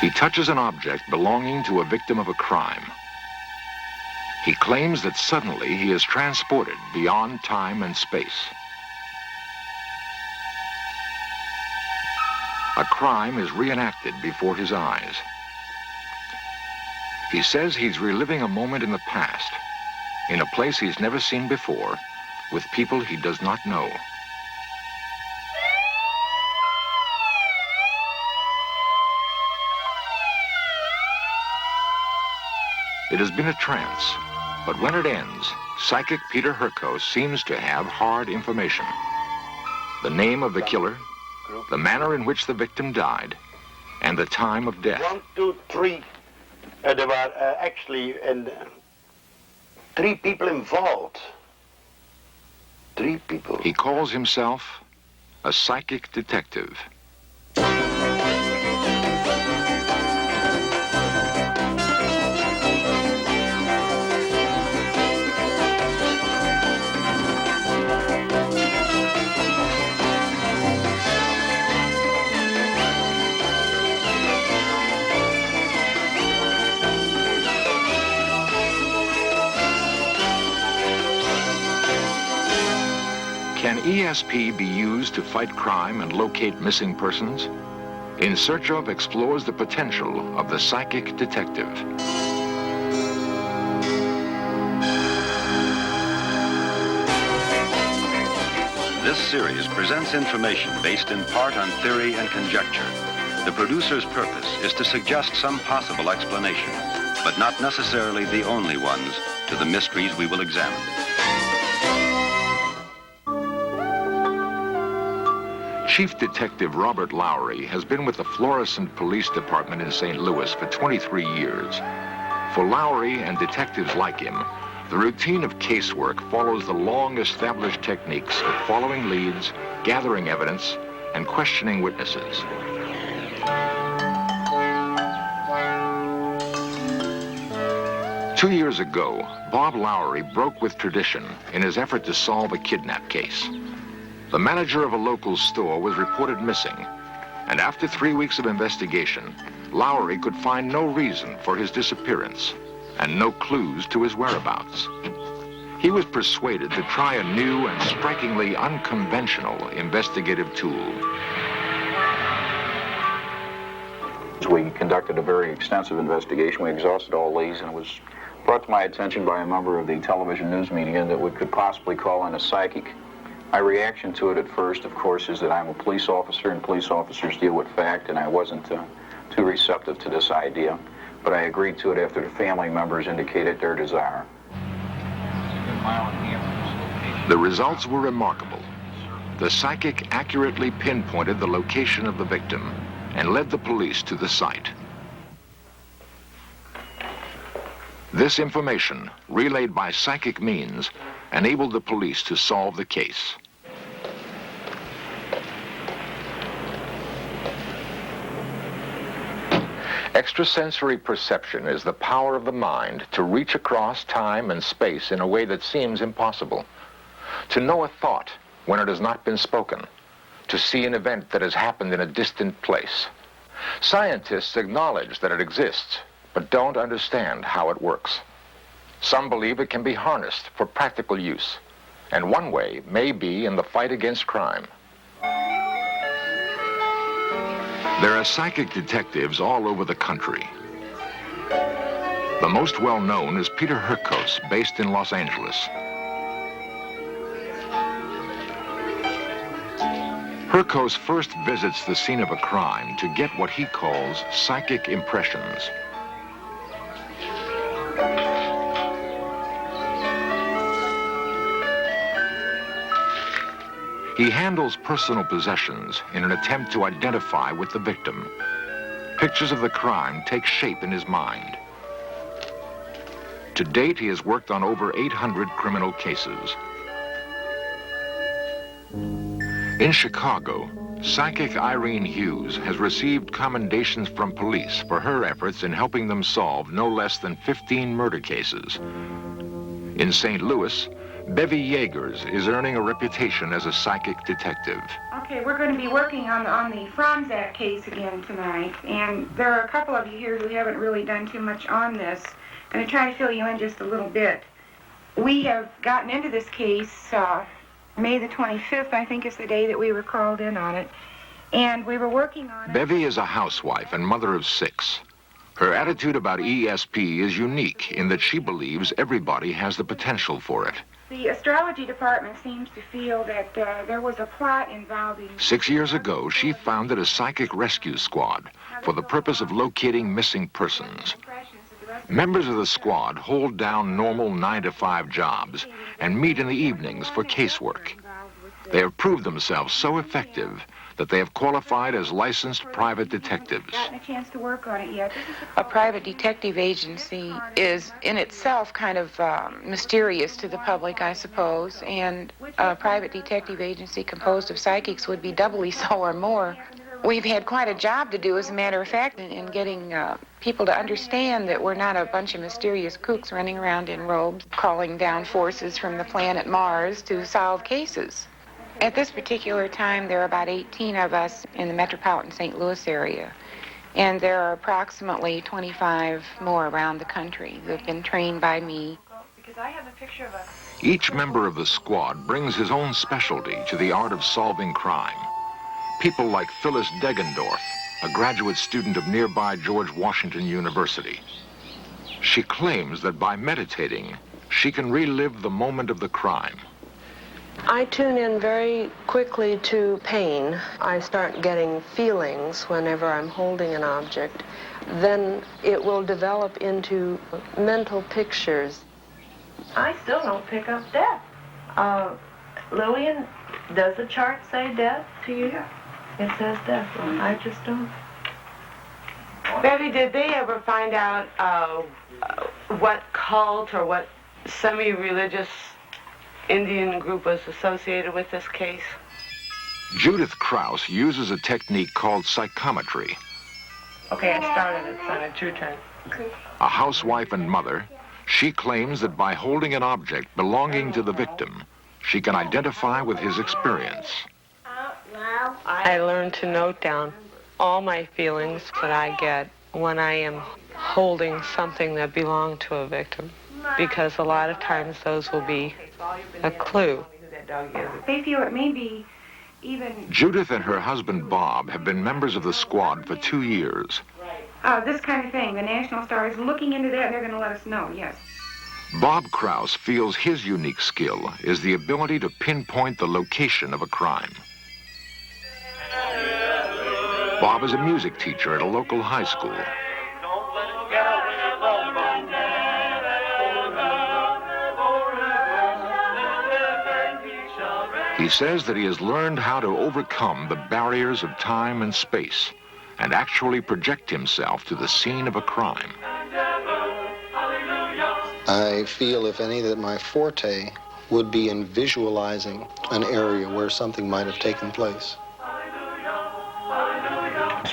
He touches an object belonging to a victim of a crime. He claims that suddenly he is transported beyond time and space. A crime is reenacted before his eyes. He says he's reliving a moment in the past, in a place he's never seen before, with people he does not know. It has been a trance, but when it ends, psychic Peter Hurkos seems to have hard information. The name of the killer, the manner in which the victim died, and the time of death. 1, 2, 3. There were actually 3 people involved. 3 people. He calls himself a psychic detective. Can ESP be used to fight crime and locate missing persons? In Search Of explores the potential of the psychic detective. This series presents information based in part on theory and conjecture. The producer's purpose is to suggest some possible explanations, but not necessarily the only ones, to the mysteries we will examine. Chief Detective Robert Lowry has been with the Florissant Police Department in St. Louis for 23 years. For Lowry and detectives like him, the routine of casework follows the long-established techniques of following leads, gathering evidence, and questioning witnesses. Two years ago, Bob Lowry broke with tradition in his effort to solve a kidnap case. The manager of a local store was reported missing, and after 3 weeks of investigation, Lowry could find no reason for his disappearance and no clues to his whereabouts. He was persuaded to try a new and strikingly unconventional investigative tool. We conducted a very extensive investigation. We exhausted all leads, and it was brought to my attention by a member of the television news media that we could possibly call in a psychic. My reaction to it at first, of course, is that I'm a police officer and police officers deal with fact, and I wasn't too receptive to this idea. But I agreed to it after the family members indicated their desire. The results were remarkable. The psychic accurately pinpointed the location of the victim and led the police to the site. This information, relayed by psychic means, enabled the police to solve the case. Extrasensory perception is the power of the mind to reach across time and space in a way that seems impossible. To know a thought when it has not been spoken. To see an event that has happened in a distant place. Scientists acknowledge that it exists, but don't understand how it works. Some believe it can be harnessed for practical use, and one way may be in the fight against crime. There are psychic detectives all over the country. The most well-known is Peter Hurkos, based in Los Angeles. Hurkos first visits the scene of a crime to get what he calls psychic impressions. He handles personal possessions in an attempt to identify with the victim. Pictures of the crime take shape in his mind. To date, he has worked on over 800 criminal cases. In Chicago, psychic Irene Hughes has received commendations from police for her efforts in helping them solve no less than 15 murder cases. In St. Louis, Bevy Yeagers is earning a reputation as a psychic detective. Okay, we're going to be working on the Franzak case again tonight, and there are a couple of you here who haven't really done too much on this. I'm going to try to fill you in just a little bit. We have gotten into this case May the 25th, I think is the day that we were called in on it, and we were working on it. Bevy is a housewife and mother of 6. Her attitude about ESP is unique in that she believes everybody has the potential for it. The astrology department seems to feel that there was a plot involving... 6 years ago, she founded a psychic rescue squad for the purpose of locating missing persons. Members of the squad hold down normal 9-to-5 jobs and meet in the evenings for casework. They have proved themselves so effective that they have qualified as licensed private detectives. Gotten a chance to work on it yet. A private detective agency is in itself kind of mysterious to the public, I suppose, and a private detective agency composed of psychics would be doubly so or more. We've had quite a job to do, as a matter of fact, in getting people to understand that we're not a bunch of mysterious kooks running around in robes calling down forces from the planet Mars to solve cases. At this particular time, there are about 18 of us in the metropolitan St. Louis area, and there are approximately 25 more around the country who have been trained by me. Because I have a picture of a... Each member of the squad brings his own specialty to the art of solving crime. People like Phyllis Deggendorf, a graduate student of nearby George Washington University. She claims that by meditating, she can relive the moment of the crime. I tune in very quickly to pain. I start getting feelings whenever I'm holding an object. Then it will develop into mental pictures. I still don't pick up death. Lillian, does the chart say death to you? Yeah. It says death. I just don't. Bevy, did they ever find out what cult or what semi-religious Indian group was associated with this case? Judith Krause uses a technique called psychometry. Okay, I started it, son. It's your turn. A housewife and mother, she claims that by holding an object belonging to the victim, she can identify with his experience. I learn to note down all my feelings that I get when I am holding something that belonged to a victim, because a lot of times those will be a clue. They feel it may be even... Judith and her husband Bob have been members of the squad for 2 years. This kind of thing. The National Star is looking into that, and they're going to let us know, yes. Bob Krause feels his unique skill is the ability to pinpoint the location of a crime. Bob is a music teacher at a local high school. He says that he has learned how to overcome the barriers of time and space and actually project himself to the scene of a crime. I feel, if any, that my forte would be in visualizing an area where something might have taken place.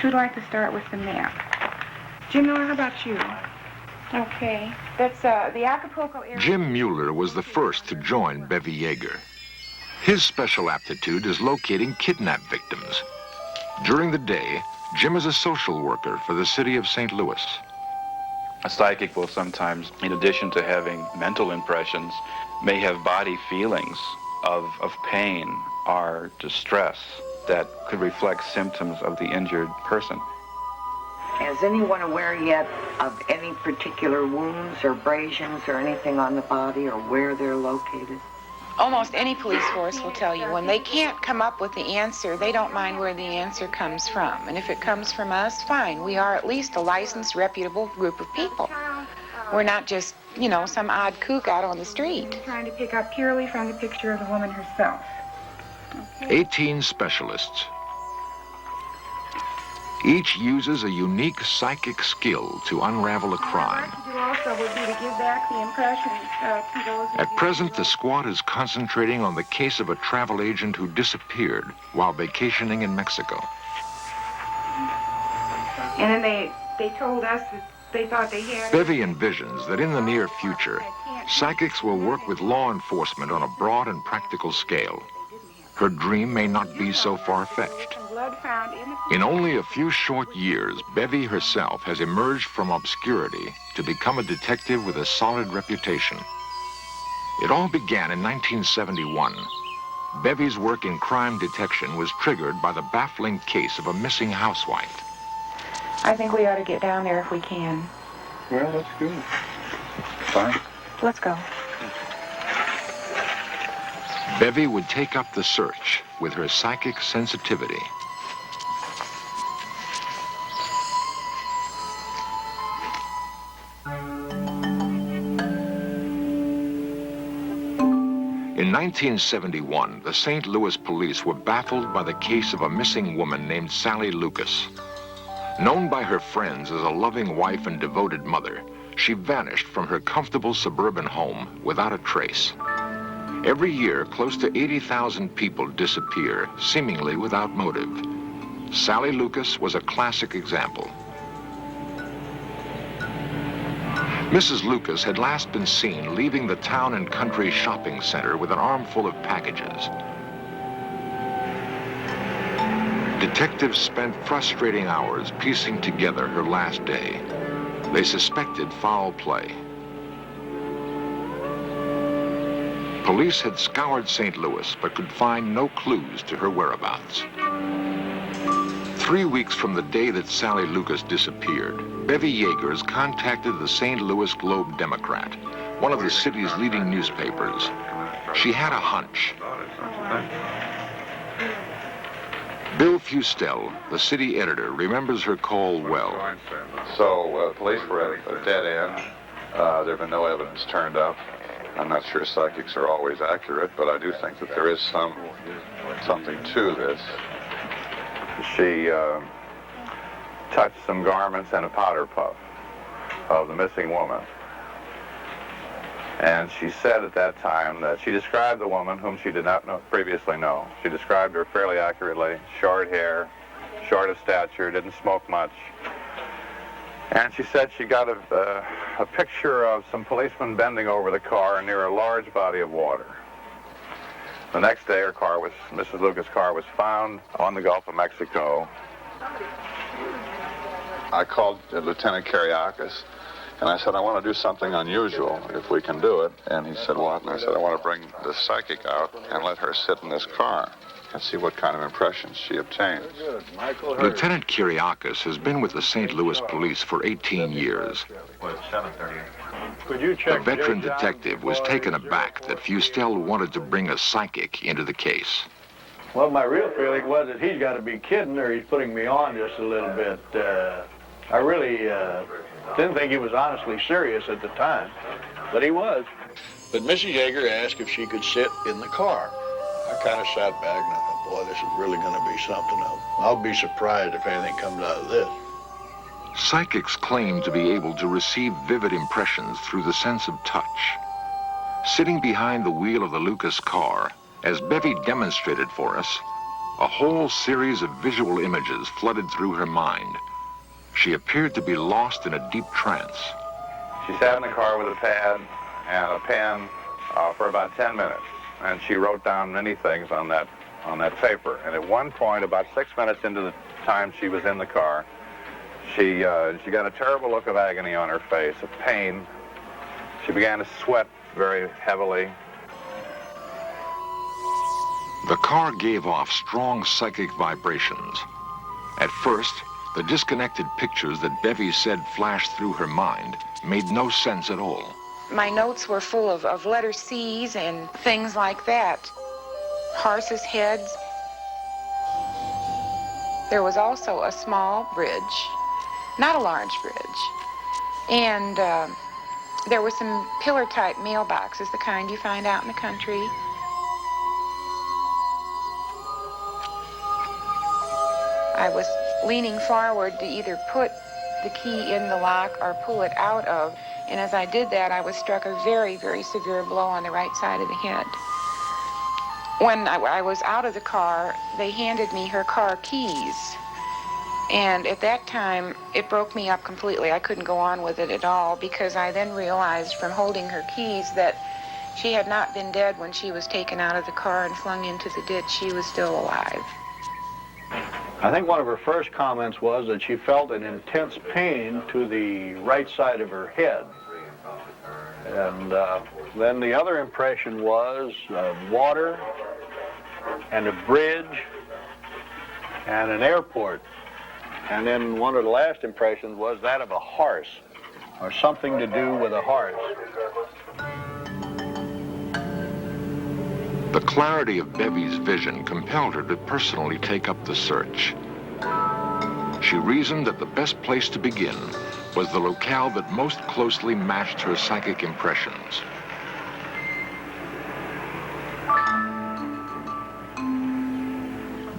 Who'd like to start with the map? Jim Miller, how about you? Okay. That's the Acapulco area. Jim Mueller was the first to join Bevy Yeager. His special aptitude is locating kidnap victims. During the day, Jim is a social worker for the city of St. Louis. A psychic will sometimes, in addition to having mental impressions, may have body feelings of pain or distress that could reflect symptoms of the injured person. Is anyone aware yet of any particular wounds or abrasions or anything on the body or where they're located? Almost any police force will tell you when they can't come up with the answer, they don't mind where the answer comes from. And if it comes from us, fine. We are at least a licensed, reputable group of people. We're not just, you know, some odd kook out on the street. We're trying to pick up purely from the picture of the woman herself. Okay. 18 specialists. Each uses a unique psychic skill to unravel a crime. Also would be to give back the impressions to those. At present, the squad is concentrating on the case of a travel agent who disappeared while vacationing in Mexico. And then they told us that they thought they had... Bevy envisions that in the near future, psychics will work with law enforcement on a broad and practical scale. her dream may not be so far-fetched. In only a few short years, Bevy herself has emerged from obscurity to become a detective with a solid reputation. It all began in 1971. Bevy's work in crime detection was triggered by the baffling case of a missing housewife. I think we ought to get down there if we can. Well, that's good. Fine. Let's go. Bevy would take up the search with her psychic sensitivity. In 1971, the St. Louis police were baffled by the case of a missing woman named Sally Lucas. Known by her friends as a loving wife and devoted mother, she vanished from her comfortable suburban home without a trace. Every year, close to 80,000 people disappear, seemingly without motive. Sally Lucas was a classic example. Mrs. Lucas had last been seen leaving the town and country shopping center with an armful of packages. Detectives spent frustrating hours piecing together her last day. They suspected foul play. Police had scoured St. Louis but could find no clues to her whereabouts. 3 weeks from the day that Sally Lucas disappeared, Bevy Yeagers contacted the St. Louis Globe-Democrat, one of the city's leading newspapers. She had a hunch. Bill Fustel, the city editor, remembers her call well. So, police were at a dead end. There have been no evidence turned up. I'm not sure psychics are always accurate, but I do think that there is something to this. She touched some garments and a powder puff of the missing woman. And she said at that time that she described the woman whom she did not previously know. She described her fairly accurately: short hair, short of stature, didn't smoke much. And she said she got a picture of some policemen bending over the car near a large body of water. The next day, Mrs. Lucas' car was found on the Gulf of Mexico. I called Lieutenant Kiriakis, and I said, I want to do something unusual, if we can do it. And he said, what? And I said, I want to bring the psychic out and let her sit in this car and see what kind of impressions she obtains. Lieutenant Kiriakis has been with the St. Louis police for 18 years. The veteran detective was taken aback that Fustel wanted to bring a psychic into the case. Well, my real feeling was that he's got to be kidding or he's putting me on just a little bit. I really didn't think he was honestly serious at the time, but he was. But Mrs. Yeager asked if she could sit in the car. I kind of sat back and I thought, boy, this is really going to be something else. I'll be surprised if anything comes out of this. Psychics claim to be able to receive vivid impressions through the sense of touch. Sitting behind the wheel of the Lucas car, as Bevy demonstrated for us, a whole series of visual images flooded through her mind. She appeared to be lost in a deep trance. She sat in the car with a pad and a pen for about 10 minutes, and she wrote down many things on that paper. And at one point, about 6 minutes into the time she was in the car, she got a terrible look of agony on her face, of pain. She began to sweat very heavily. The car gave off strong psychic vibrations. At first, the disconnected pictures that Bevy said flashed through her mind made no sense at all. My notes were full of letter C's and things like that. Horses' heads. There was also a small bridge, not a large bridge. And there were some pillar-type mailboxes, the kind you find out in the country. I was leaning forward to either put the key in the lock or pull it out of, and as I did that, I was struck a very, very severe blow on the right side of the head. When I was out of the car, they handed me her car keys, and at that time, it broke me up completely. I couldn't go on with it at all, because I then realized from holding her keys that she had not been dead when she was taken out of the car and flung into the ditch. She was still alive. I think one of her first comments was that she felt an intense pain to the right side of her head. And then the other impression was water and a bridge and an airport. And then one of the last impressions was that of a horse, or something to do with a horse. The clarity of Bevy's vision compelled her to personally take up the search. She reasoned that the best place to begin was the locale that most closely matched her psychic impressions.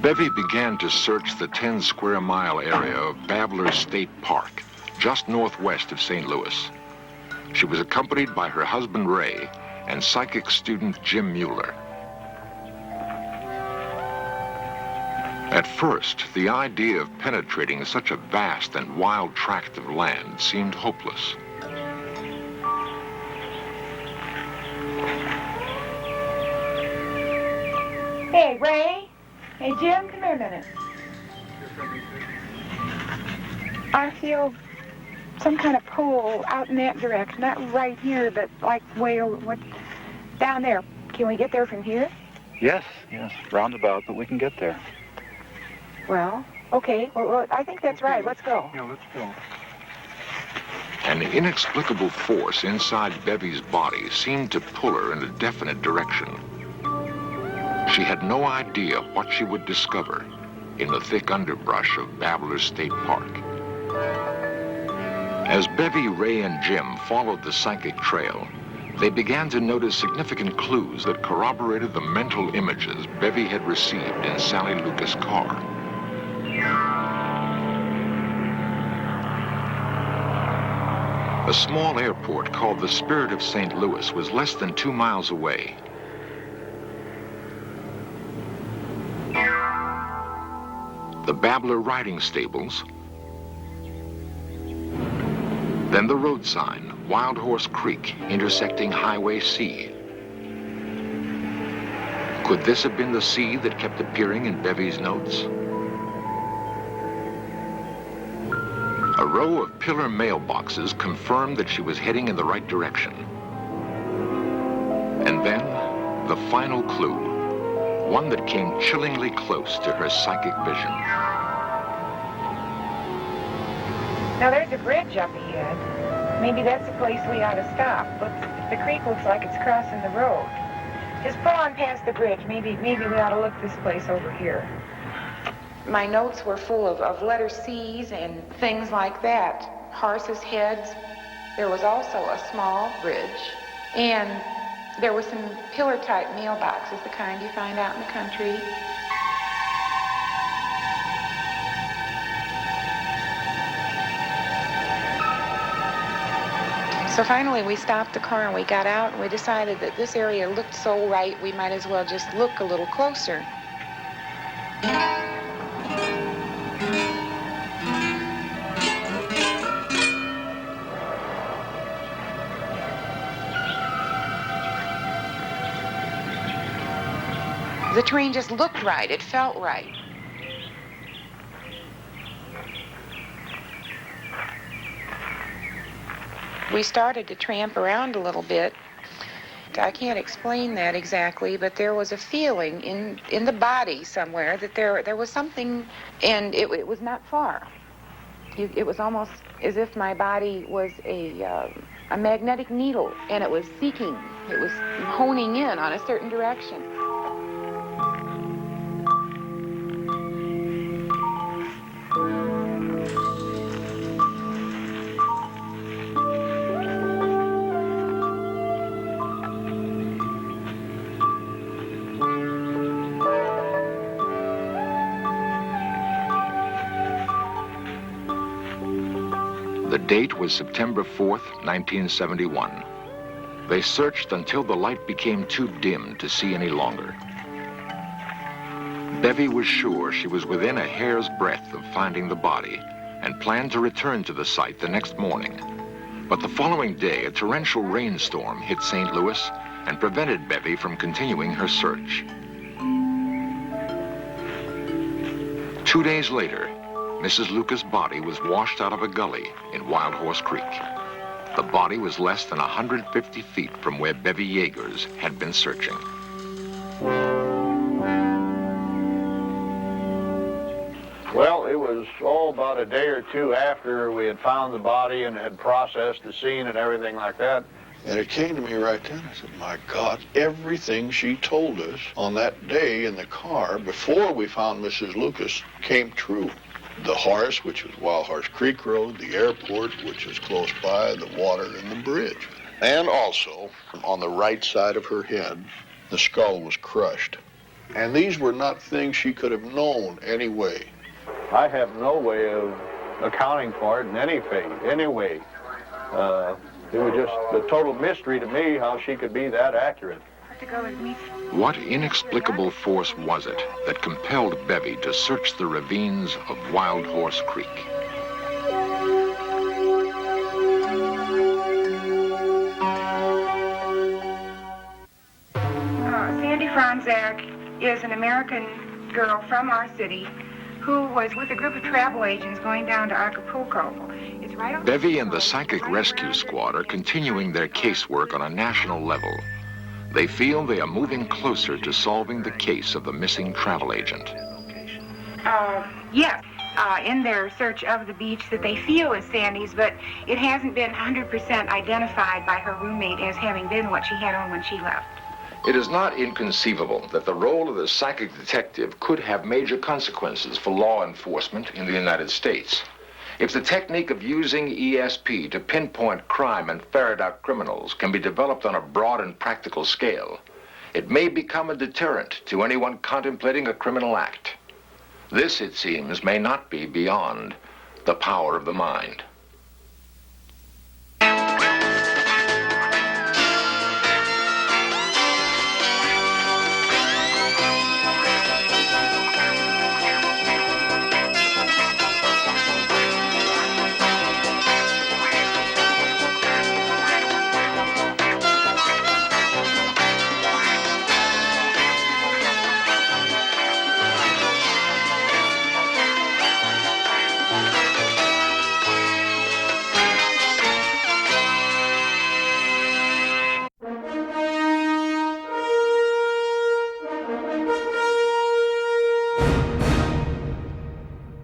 Bevy began to search the 10-square-mile area of Babbler State Park, just northwest of St. Louis. She was accompanied by her husband, Ray, and psychic student Jim Mueller. At first, the idea of penetrating such a vast and wild tract of land seemed hopeless. Hey, Ray. Hey, Jim, come here a minute. I feel some kind of pull out in that direction. Not right here, but like way over, down there. Can we get there from here? Yes, roundabout, but we can get there. Well, okay. Well, I think that's right. Let's go. Yeah, let's go. An inexplicable force inside Bevy's body seemed to pull her in a definite direction. She had no idea what she would discover in the thick underbrush of Babbler State Park. As Bevy, Ray, and Jim followed the psychic trail, they began to notice significant clues that corroborated the mental images Bevy had received in Sally Lucas' car. A small airport called the Spirit of St. Louis was less than 2 miles away. The Babbler riding stables, then the road sign, Wild Horse Creek, intersecting Highway C. Could this have been the C that kept appearing in Bevy's notes? A row of pillar mailboxes confirmed that she was heading in the right direction. And then, the final clue, one that came chillingly close to her psychic vision. Now, there's a bridge up ahead. Maybe that's the place we ought to stop. The creek looks like it's crossing the road. Just pull on past the bridge. Maybe we ought to look this place over here. My notes were full of letter C's and things like that. Horses' heads. There was also a small bridge. And there were some pillar-type mailboxes, the kind you find out in the country. So finally we stopped the car and we got out and we decided that this area looked so right we might as well just look a little closer. The terrain just looked right, it felt right. We started to tramp around a little bit. I can't explain that exactly, but there was a feeling in the body somewhere that there was something, and it was not far. It was almost as if my body was a magnetic needle, and it was seeking, it was honing in on a certain direction. The date was September 4th, 1971. They searched until the light became too dim to see any longer. Bevy was sure she was within a hair's breadth of finding the body and planned to return to the site the next morning. But the following day, a torrential rainstorm hit St. Louis and prevented Bevy from continuing her search. 2 days later, Mrs. Lucas' body was washed out of a gully in Wild Horse Creek. The body was less than 150 feet from where Bevy Yeagers had been searching. Well, it was about a day or two after we had found the body and had processed the scene and everything like that. And it came to me right then. I said, my God, everything she told us on that day in the car before we found Mrs. Lucas came true. The horse, which was Wild Horse Creek Road, the airport, which is close by, the water, and the bridge. And also, on the right side of her head, the skull was crushed. And these were not things she could have known anyway. I have no way of accounting for it in any way. It was just a total mystery to me how she could be that accurate. What inexplicable force was it that compelled Bevy to search the ravines of Wild Horse Creek? Sandy Franzak is an American girl from our city who was with a group of travel agents going down to Acapulco. It's right on Bevy and the Psychic Rescue Squad are continuing their casework on a national level. They feel they are moving closer to solving the case of the missing travel agent. Yes, in their search of the beach that they feel is Sandy's, but it hasn't been 100% identified by her roommate as having been what she had on when she left. It is not inconceivable that the role of the psychic detective could have major consequences for law enforcement in the United States. If the technique of using ESP to pinpoint crime and ferret out criminals can be developed on a broad and practical scale, it may become a deterrent to anyone contemplating a criminal act. This, it seems, may not be beyond the power of the mind.